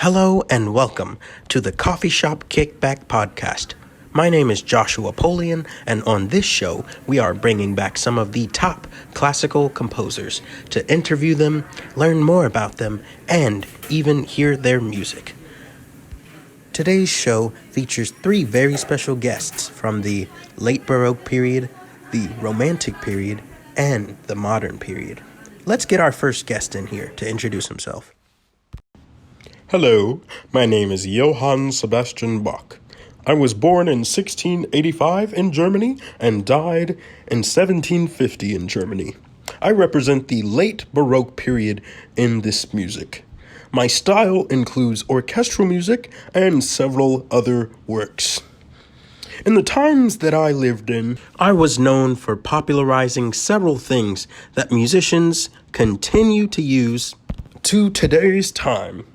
Hello and welcome to the Coffee Shop Kickback Podcast. My name is Joshua Polion, and on this show, we are bringing back some of the top classical composers to interview them, learn more about them, and even hear their music. Today's show features three very special guests from the late Baroque period, the Romantic period, and the modern period. Let's get our first guest in here to introduce himself. Hello, my name is Johann Sebastian Bach. I was born in 1685 in Germany and died in 1750 in Germany. I represent the late Baroque period in this music. My style includes orchestral music and several other works. In the times that I lived in, I was known for popularizing several things that musicians continue to use to today's time.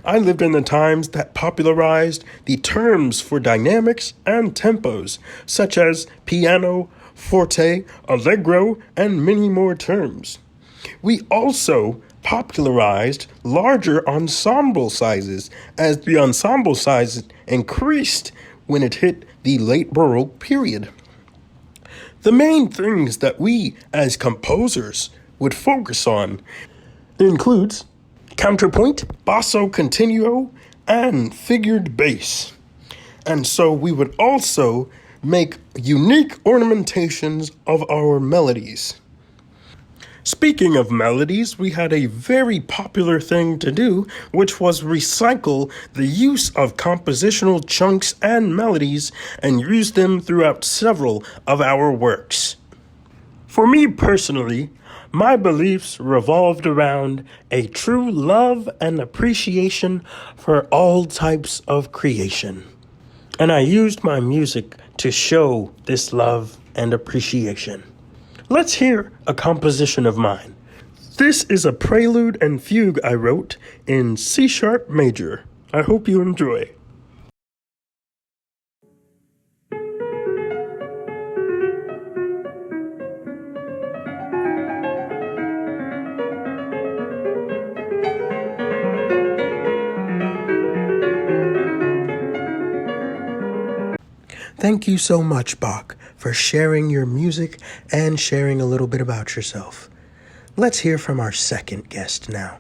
I lived in the times that popularized the terms for dynamics and tempos, such as piano, forte, allegro, and many more terms. We also popularized larger ensemble sizes as the ensemble size increased when it hit the late Baroque period. The main things that we as composers would focus on includes counterpoint, basso continuo, and figured bass. And so we would also make unique ornamentations of our melodies. Speaking of melodies, we had a very popular thing to do, which was recycle the use of compositional chunks and melodies and use them throughout several of our works. For me personally, my beliefs revolved around a true love and appreciation for all types of creation. And I used my music to show this love and appreciation. Let's hear a composition of mine. This is a prelude and fugue I wrote in C# major. I hope you enjoy. Thank you so much, Bach, for sharing your music and sharing a little bit about yourself. Let's hear from our second guest now.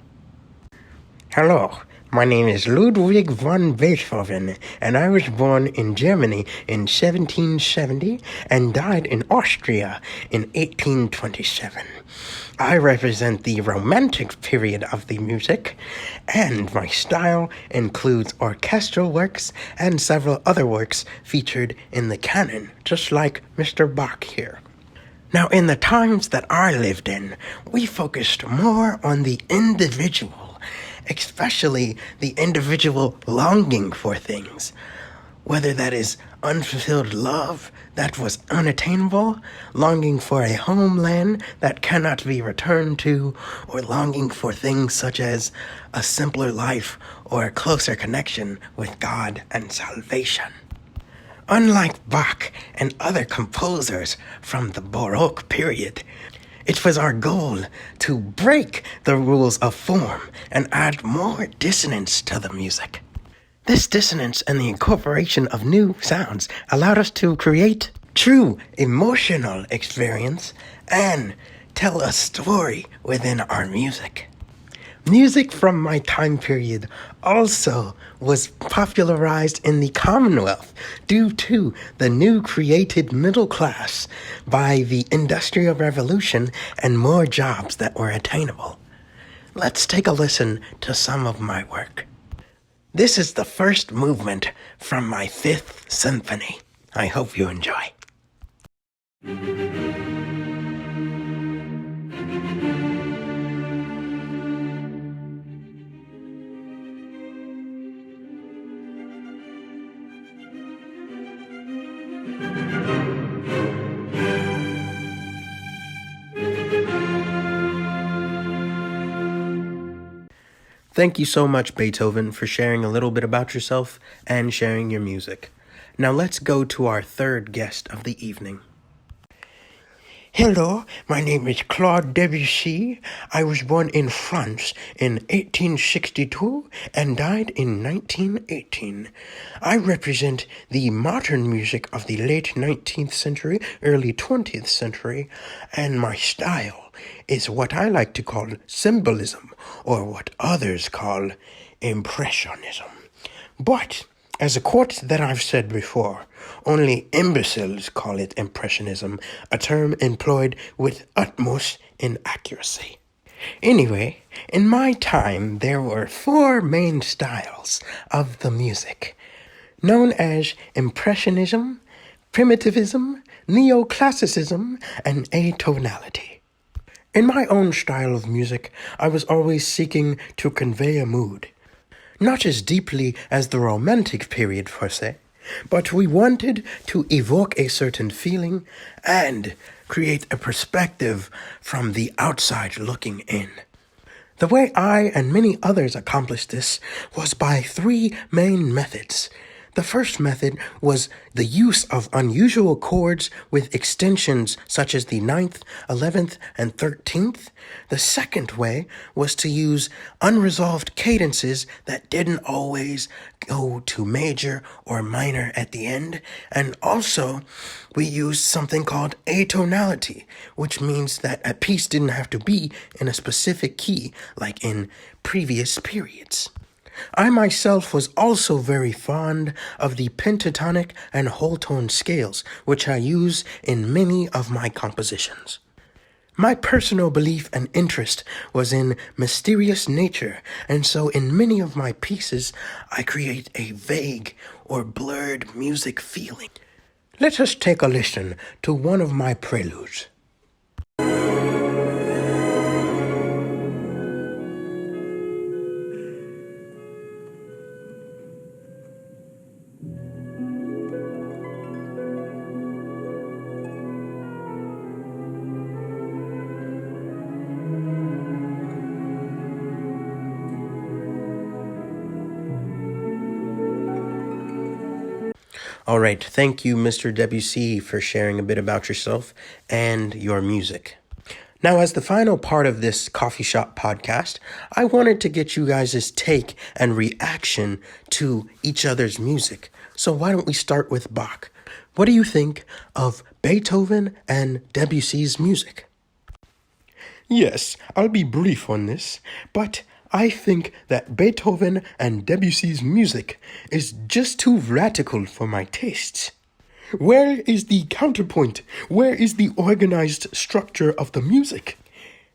Hello, my name is Ludwig von Beethoven, and I was born in Germany in 1770 and died in Austria in 1827. I represent the Romantic period of the music, and my style includes orchestral works and several other works featured in the canon, just like Mr. Bach here. Now, in the times that I lived in, we focused more on the individual, especially the individual longing for things, whether that is unfulfilled love that was unattainable, longing for a homeland that cannot be returned to, or longing for things such as a simpler life or a closer connection with God and salvation. Unlike Bach and other composers from the Baroque period, it was our goal to break the rules of form and add more dissonance to the music. This dissonance and the incorporation of new sounds allowed us to create true emotional experience and tell a story within our music. Music from my time period also was popularized in the Commonwealth due to the new created middle class by the Industrial Revolution and more jobs that were attainable. Let's take a listen to some of my work. This is the first movement from my Fifth Symphony. I hope you enjoy. Thank you so much, Beethoven, for sharing a little bit about yourself and sharing your music. Now let's go to our third guest of the evening. Hello, my name is Claude Debussy. I was born in France in 1862 and died in 1918. I represent the modern music of the late 19th century, early 20th century, and my style is what I like to call symbolism, or what others call impressionism. But as a quote that I've said before, only imbeciles call it impressionism, a term employed with utmost inaccuracy. Anyway, in my time there were four main styles of the music, known as impressionism, primitivism, neoclassicism, and atonality. In my own style of music, I was always seeking to convey a mood. Not as deeply as the Romantic period per se, but we wanted to evoke a certain feeling and create a perspective from the outside looking in. The way I and many others accomplished this was by three main methods. The first method was the use of unusual chords with extensions such as the 9th, 11th, and 13th. The second way was to use unresolved cadences that didn't always go to major or minor at the end. And also, we used something called atonality, which means that a piece didn't have to be in a specific key like in previous periods. I myself was also very fond of the pentatonic and whole tone scales, which I use in many of my compositions. My personal belief and interest was in mysterious nature, and so in many of my pieces I create a vague or blurred music feeling. Let us take a listen to one of my preludes. All right, thank you, Mr. Debussy, for sharing a bit about yourself and your music. Now, as the final part of this coffee shop podcast, I wanted to get you guys' take and reaction to each other's music. So why don't we start with Bach? What do you think of Beethoven and Debussy's music? Yes, I'll be brief on this, but I think that Beethoven and Debussy's music is just too radical for my tastes. Where is the counterpoint? Where is the organized structure of the music?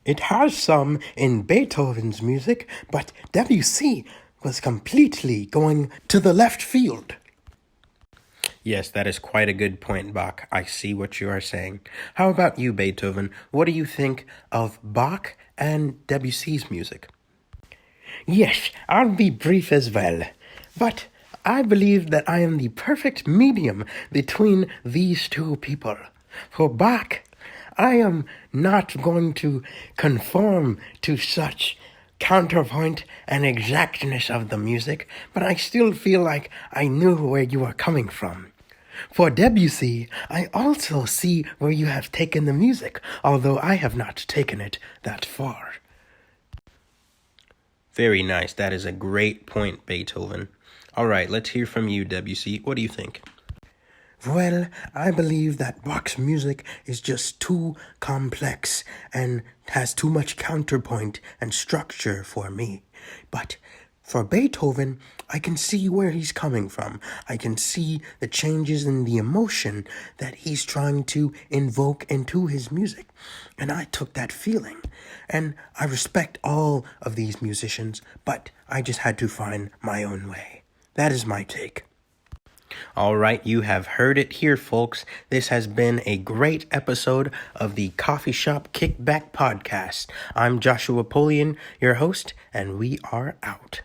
It has some in Beethoven's music, but Debussy was completely going to the left field. Yes, that is quite a good point, Bach. I see what you are saying. How about you, Beethoven? What do you think of Bach and Debussy's music? Yes, I'll be brief as well, but I believe that I am the perfect medium between these two people. For Bach, I am not going to conform to such counterpoint and exactness of the music, but I still feel like I knew where you are coming from. For Debussy, I also see where you have taken the music, although I have not taken it that far. Very nice. That is a great point, Beethoven. All right, let's hear from you, Debussy. What do you think? Well, I believe that Bach's music is just too complex and has too much counterpoint and structure for me. But for Beethoven, I can see where he's coming from. I can see the changes in the emotion that he's trying to invoke into his music. And I took that feeling. And I respect all of these musicians, but I just had to find my own way. That is my take. All right, you have heard it here, folks. This has been a great episode of the Coffee Shop Kickback Podcast. I'm Joshua Polion, your host, and we are out.